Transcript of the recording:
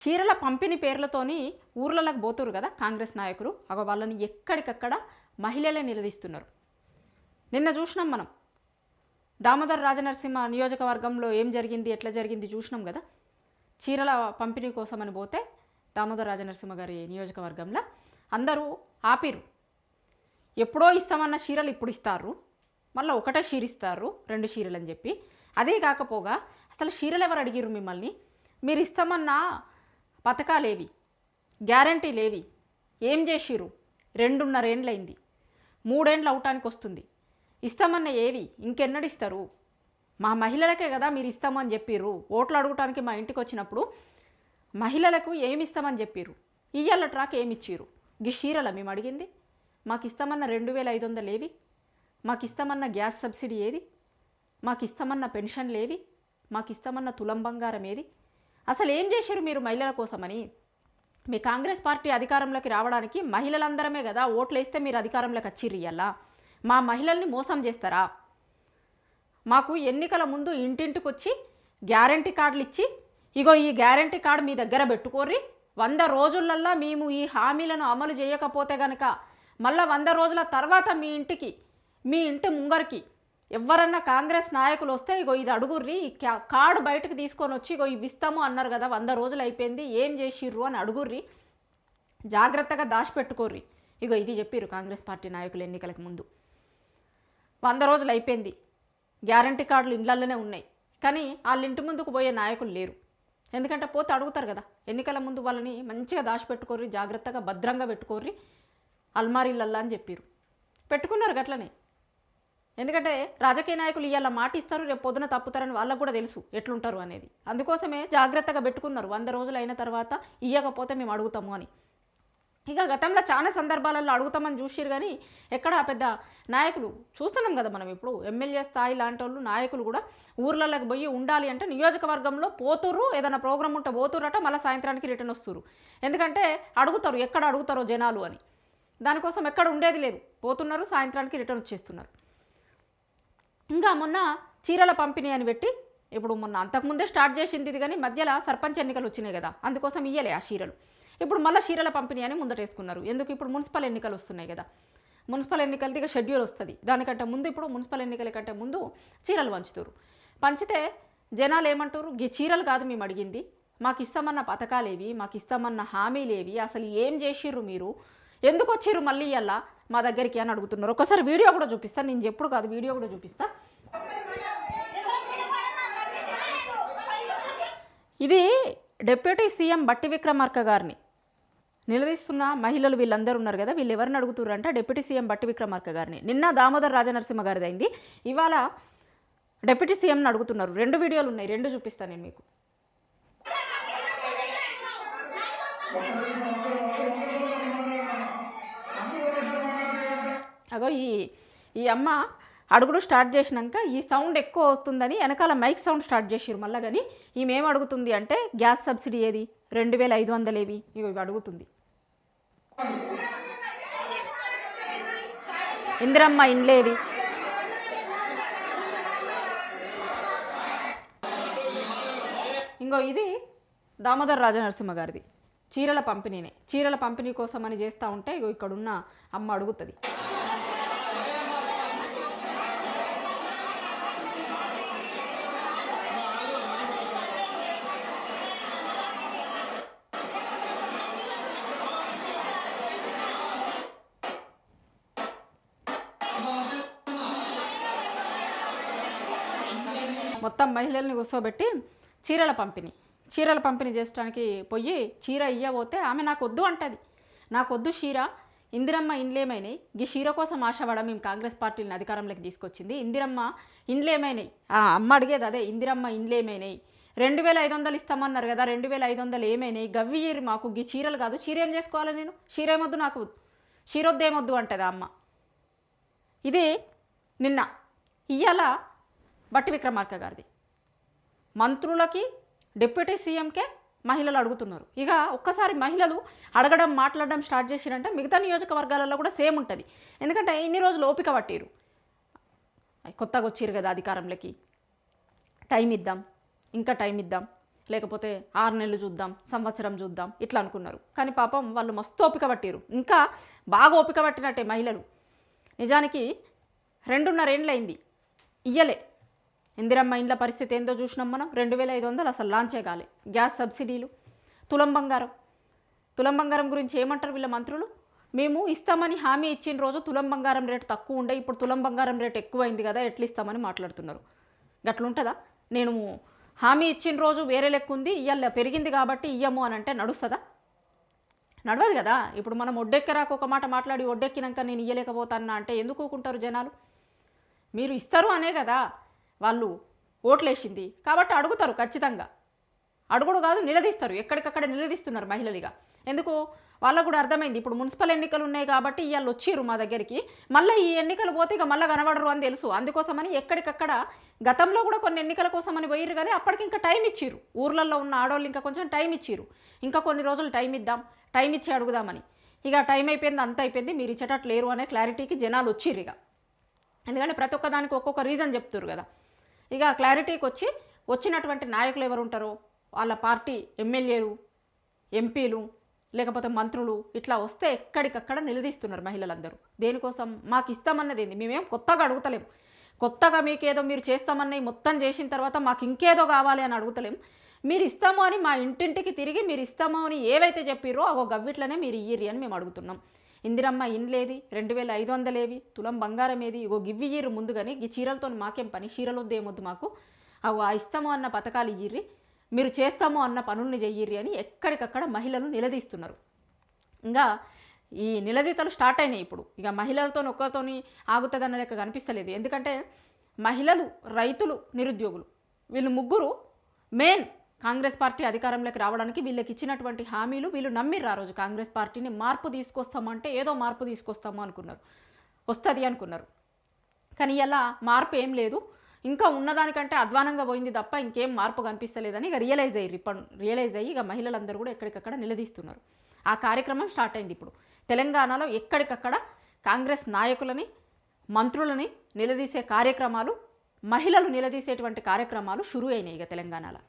చీరల పంపిణీ పేర్లతోని ఊర్లలోకి పోతురు కదా కాంగ్రెస్ నాయకులు. వాళ్ళని ఎక్కడికక్కడ మహిళలే నిలదీస్తున్నారు. నిన్న చూసినాం మనం దామోదర్ రాజనరసింహ నియోజకవర్గంలో ఏం జరిగింది, ఎట్లా జరిగింది చూసినాం కదా. చీరల పంపిణీ కోసమని పోతే దామోదర్ రాజనరసింహ గారి నియోజకవర్గంలో అందరూ ఆపిరు. ఎప్పుడో ఇస్తామన్న చీరలు ఇప్పుడు ఇస్తారు, మళ్ళీ ఒకటే చీర ఇస్తారు, 2 చీరలు అని చెప్పి. అదే కాకపోగా అసలు చీరలు ఎవరు అడిగిరు మిమ్మల్ని? మీరు ఇస్తామన్న పథకాలేవి, గ్యారంటీలేవి, ఏం చేసిరు? 2.5 ఏండ్లైంది, 3 ఏండ్లు అవటానికి వస్తుంది. ఇస్తామన్న ఏవి? ఇంకెన్నడిస్తారు? మా మహిళలకే కదా మీరు ఇస్తామని చెప్పిర్రు. ఓట్లు అడగటానికి మా ఇంటికి వచ్చినప్పుడు మహిళలకు ఏమి ఇస్తామని చెప్పిర్రు. ఇయ్యాల ట్రాక్ ఏమి ఇచ్చిర్రు? గి చీరల మేము అడిగింది. మాకు ఇస్తామన్న 2500 ఏవి? మాకు ఇస్తామన్న గ్యాస్ సబ్సిడీ ఏది? మాకు ఇస్తామన్న పెన్షన్లు ఏవి? మాకు ఇస్తామన్న తులం బంగారం ఏది? అసలు ఏం చేశారు మీరు మహిళల కోసమని? మీ కాంగ్రెస్ పార్టీ అధికారంలోకి రావడానికి మహిళలందరమే కదా ఓట్లు వేస్తే మీరు అధికారంలోకి వచ్చిర్రు. ఇయ్యాల మా మహిళల్ని మోసం చేస్తారా? మాకు ఎన్నికల ముందు ఇంటింటికి వచ్చి గ్యారంటీ కార్డులు ఇచ్చి, ఇగో ఈ గ్యారంటీ కార్డు మీ దగ్గర పెట్టుకోర్రి, 100 రోజులల్లా మేము ఈ హామీలను అమలు చేయకపోతే గనక మళ్ళీ 100 రోజుల తర్వాత మీ ఇంటి ముంగరికి ఎవరన్నా కాంగ్రెస్ నాయకులు వస్తే ఇగో ఇది అడుగుర్రి, ఈ కార్డు బయటకు తీసుకొని వచ్చి ఇగో ఇవి ఇస్తాము అన్నారు కదా, 100 రోజులు అయిపోయింది, ఏం చేసిర్రు అని అడుగుర్రి, జాగ్రత్తగా దాచిపెట్టుకోర్రి. ఇగో ఇది చెప్పిర్రు కాంగ్రెస్ పార్టీ నాయకులు ఎన్నికలకు ముందు. 100 రోజులు అయిపోయింది, గ్యారంటీ కార్డులు ఇండ్లలోనే ఉన్నాయి, కానీ వాళ్ళ ఇంటి ముందుకు పోయే నాయకులు లేరు. ఎందుకంటే పోతే అడుగుతారు కదా. ఎన్నికల ముందు వాళ్ళని మంచిగా దాచిపెట్టుకోర్రి, జాగ్రత్తగా భద్రంగా పెట్టుకోర్రి అల్మారీలల్లా అని చెప్పారు. పెట్టుకున్నారు గట్లనే. ఎందుకంటే రాజకీయ నాయకులు ఇవాళ మాట ఇస్తారు, రేపు పొద్దున తప్పుతారని వాళ్ళకు కూడా తెలుసు ఎట్లుంటారు అనేది. అందుకోసమే జాగ్రత్తగా పెట్టుకున్నారు. 100 రోజులు అయిన తర్వాత ఇవ్వకపోతే మేము అడుగుతాము అని. ఇక గతంలో చాలా సందర్భాలలో అడుగుతామని చూసిరు, కానీ ఎక్కడ పెద్ద నాయకులు చూస్తున్నాం కదా మనం. ఇప్పుడు ఎమ్మెల్యే స్థాయి లాంటి వాళ్ళు నాయకులు కూడా ఊర్లలోకి పోయి ఉండాలి అంటే నియోజకవర్గంలో పోతురు, ఏదైనా ప్రోగ్రామ్ ఉంటే పోతురట, మళ్ళీ సాయంత్రానికి రిటర్న్ వస్తురు. ఎందుకంటే అడుగుతారు, ఎక్కడ అడుగుతారో జనాలు అని. దానికోసం ఎక్కడ ఉండేది లేదు, పోతున్నారు, సాయంత్రానికి రిటర్న్ వచ్చేస్తున్నారు. ఇంకా మొన్న చీరల పంపిణీ అని పెట్టి, ఇప్పుడు మొన్న అంతకుముందే స్టార్ట్ చేసింది ఇది, కానీ మధ్యలో సర్పంచ్ ఎన్నికలు వచ్చినాయి కదా, అందుకోసం ఇయ్యలే ఆ చీరలు. ఇప్పుడు మళ్ళీ చీరల పంపిణీ అని ముందటేసుకున్నారు. ఎందుకు? ఇప్పుడు మున్సిపల్ ఎన్నికలు వస్తున్నాయి కదా. మున్సిపల్ ఎన్నికలది ఇక షెడ్యూల్ వస్తుంది. దానికంటే ముందు, ఇప్పుడు మున్సిపల్ ఎన్నికల కంటే ముందు చీరలు పంచుతారు. పంచితే జనాలు ఏమంటారు? ఈ చీరలు కాదు మేము అడిగింది, మాకు ఇస్తామన్న పథకాలేవి, మాకు ఇస్తామన్న హామీలేవి, అసలు ఏం చేసిర్రు మీరు, ఎందుకు వచ్చిర్రు మళ్ళీ ఇయ్యాల మా దగ్గరికి అని అడుగుతున్నారు. ఒకసారి వీడియో కూడా చూపిస్తాను, నేను చెప్పుడు కాదు, వీడియో కూడా చూపిస్తా. ఇది డిప్యూటీ సీఎం బట్టి విక్రమార్క గారిని నిలదీస్తున్న మహిళలు వీళ్ళందరూ ఉన్నారు కదా. వీళ్ళు ఎవరిని అడుగుతున్నారు అంటే డిప్యూటీ సీఎం బట్టి విక్రమార్క గారిని. నిన్న దామోదర్ రాజనరసింహ గారిది అయింది, ఇవాళ డిప్యూటీ సీఎంని అడుగుతున్నారు. 2 వీడియోలు ఉన్నాయి, 2 చూపిస్తాను నేను మీకు. అగో ఈ అమ్మ అడుగుడు స్టార్ట్ చేసినాక ఈ సౌండ్ ఎక్కువ వస్తుందని వెనకాల మైక్ సౌండ్ స్టార్ట్ చేసిరు మళ్ళీ. కానీ ఈమెం అడుగుతుంది అంటే గ్యాస్ సబ్సిడీ ఏది, 2500 ఏవి, ఇవి అడుగుతుంది. ఇందిరమ్మ ఇండ్లేవి, ఇంకో ఇది దామోదర్ రాజనరసింహ గారిది చీరల పంపిణీనే. చీరల పంపిణీ కోసం అని చేస్తూ ఉంటే ఇగో ఇక్కడున్న అమ్మ అడుగుతుంది. మొత్తం మహిళల్ని కూర్చోబెట్టి చీరల పంపిణీ చేయడానికి పోయి చీర ఇయ్యబోతే ఆమె నాకు వద్దు అంటది. నాకు వద్దు చీర, ఇందిరమ్మ ఇండ్లేమైనాయి, ఈ చీర కోసం ఆశపడ మేము కాంగ్రెస్ పార్టీని అధికారంలోకి తీసుకొచ్చింది, ఇందిరమ్మ ఇండ్లేమైనాయి, అమ్మ అడిగేది అదే, ఇందిరమ్మ ఇండ్లేమైనాయి, 2500 ఇస్తామన్నారు కదా, 2500 ఏమైనాయి, గవ్వీరు మాకు ఈ చీరలు కాదు, చీర ఏం చేసుకోవాలి నేను, చీర ఏమొద్దు నాకు, చీరొద్దు ఏమొద్దు అంటది అమ్మ. ఇది నిన్న. ఇయ్యాల బట్టి విక్రమార్క గారిది మంత్రులకి డిప్యూటీ సీఎంకే మహిళలు అడుగుతున్నారు. ఇక ఒక్కసారి మహిళలు అడగడం మాట్లాడడం స్టార్ట్ చేసిరంటే మిగతా నియోజకవర్గాలలో కూడా సేమ్ ఉంటుంది. ఎందుకంటే ఇన్ని రోజులు ఓపిక పట్టిరు, కొత్తగా వచ్చిరు కదా అధికారంలోకి, టైం ఇద్దాం, ఇంకా టైం ఇద్దాం, లేకపోతే 6 నెలలు చూద్దాం, సంవత్సరం చూద్దాం ఇట్లా అనుకున్నారు. కానీ పాపం వాళ్ళు మస్తు ఓపిక పట్టిరు, ఇంకా బాగా ఓపిక పట్టినట్టే మహిళలు. నిజానికి 2.5 ఏండ్లయింది ఇయ్యలే. ఇందిరమ్మ ఇండ్ల పరిస్థితి ఏందో చూసినాం మనం. 2500 అసలు లాంచే కాలే. గ్యాస్ సబ్సిడీలు, తులం బంగారం గురించి ఏమంటారు వీళ్ళ మంత్రులు? మేము ఇస్తామని హామీ ఇచ్చిన రోజు తులం బంగారం రేటు తక్కువ ఉండే, ఇప్పుడు తులం బంగారం రేటు ఎక్కువైంది కదా, ఎట్లా ఇస్తామని మాట్లాడుతున్నారు. గట్లుంటుందా? నేను హామీ ఇచ్చిన రోజు వేరే లెక్క ఉంది, ఇయ్యాల పెరిగింది కాబట్టి ఇయ్యము అని అంటే నడుస్తుందా? నడవదు కదా. ఇప్పుడు మనం ఒడ్డెక్కరాకు ఒక మాట మాట్లాడి ఒడ్డెక్కినాక నేను ఇయ్యలేకపోతానా అంటే ఎందుకు ఊకుంటారు జనాలు? మీరు ఇస్తారు అనే కదా వాళ్ళు ఓట్లేసింది, కాబట్టి అడుగుతారు ఖచ్చితంగా. అడుగుడు కాదు, నిలదీస్తారు. ఎక్కడికక్కడ నిలదీస్తున్నారు మహిళలుగా. ఎందుకు? వాళ్ళకు కూడా అర్థమైంది ఇప్పుడు మున్సిపల్ ఎన్నికలు ఉన్నాయి కాబట్టి ఇవాళ వచ్చిర్రు మా దగ్గరికి, మళ్ళీ ఈ ఎన్నికలు పోతే ఇక మళ్ళీ కనబడరు అని తెలుసు. అందుకోసమని ఎక్కడికక్కడ గతంలో కూడా కొన్ని ఎన్నికల కోసమని పోయిర్రు, కానీ అప్పటికి ఇంకా టైం ఇచ్చిర్రు. ఊర్లలో ఉన్న ఆడవాళ్ళు ఇంకా కొంచెం టైం ఇచ్చిర్రు. ఇంకా కొన్ని రోజులు టైం ఇద్దాం, టైం ఇచ్చి అడుగుదామని. ఇక టైం అయిపోయింది, అంత అయిపోయింది, మీరు ఇచ్చేటట్లు లేరు అనే క్లారిటీకి జనాలు వచ్చిర్రు. ఇక ఎందుకంటే ప్రతి ఒక్క దానికి ఒక్కొక్క రీజన్ చెప్తారు కదా. ఇక క్లారిటీకి వచ్చినటువంటి నాయకులు ఎవరు ఉంటారో వాళ్ళ పార్టీ ఎమ్మెల్యేలు, ఎంపీలు, లేకపోతే మంత్రులు ఇట్లా వస్తే ఎక్కడికక్కడ నిలదీస్తున్నారు మహిళలందరూ. దేనికోసం? మాకు ఇస్తామన్నది ఏంది? మేమేం కొత్తగా అడుగుతలేం. కొత్తగా మీకేదో మీరు చేస్తామన్నవి మొత్తం చేసిన తర్వాత మాకు ఇంకేదో కావాలి అని అడుగుతలేం. మీరు ఇస్తాము అని మా ఇంటింటికి తిరిగి మీరు ఇస్తాము అని ఏవైతే చెప్పిర్రో అగో గవ్విట్లనే మీరు ఇయ్యిరి అని మేము అడుగుతున్నాం. ఇందిరమ్మ ఇండ్లేది, 2500 ఏవి, తులం బంగారం ఏది, ఇగో గివ్వియ్యిర్రు ముందుగాని. ఈ చీరలతో మాకేం పని, చీరలొద్దు ఏమొద్దు మాకు, అగో ఆ ఇస్తాము అన్న పథకాలు ఇయ్యిర్రి, మీరు చేస్తాము అన్న పనుల్ని చెయ్యిర్రి అని ఎక్కడికక్కడ మహిళలు నిలదీస్తున్నారు. ఇంకా ఈ నిలదీతలు స్టార్ట్ అయినాయి ఇప్పుడు. ఇక మహిళలతో ఒక్కరితోని ఆగుతుందన్న లెక్క కనిపిస్తలేదు. ఎందుకంటే మహిళలు, రైతులు, నిరుద్యోగులు వీళ్ళు ముగ్గురు మెయిన్ కాంగ్రెస్ పార్టీ అధికారంలోకి రావడానికి వీళ్ళకి ఇచ్చినటువంటి హామీలు వీళ్ళు నమ్మిర్రు. ఆ రోజు కాంగ్రెస్ పార్టీని మార్పు తీసుకొస్తామంటే ఏదో మార్పు తీసుకొస్తాము అనుకున్నారు, వస్తుంది అనుకున్నారు. కానీ ఇలా మార్పు ఏం లేదు, ఇంకా ఉన్నదానికంటే అధ్వానంగా పోయింది తప్ప ఇంకేం మార్పు కనిపిస్తలేదని ఇక రియలైజ్ అయ్యి ఇక మహిళలందరూ కూడా ఎక్కడికక్కడ నిలదీస్తున్నారు. ఆ కార్యక్రమం స్టార్ట్ అయింది ఇప్పుడు తెలంగాణలో. ఎక్కడికక్కడ కాంగ్రెస్ నాయకులని, మంత్రులని నిలదీసే కార్యక్రమాలు, మహిళలు నిలదీసేటువంటి కార్యక్రమాలు షురూ అయినాయి ఇక తెలంగాణలో.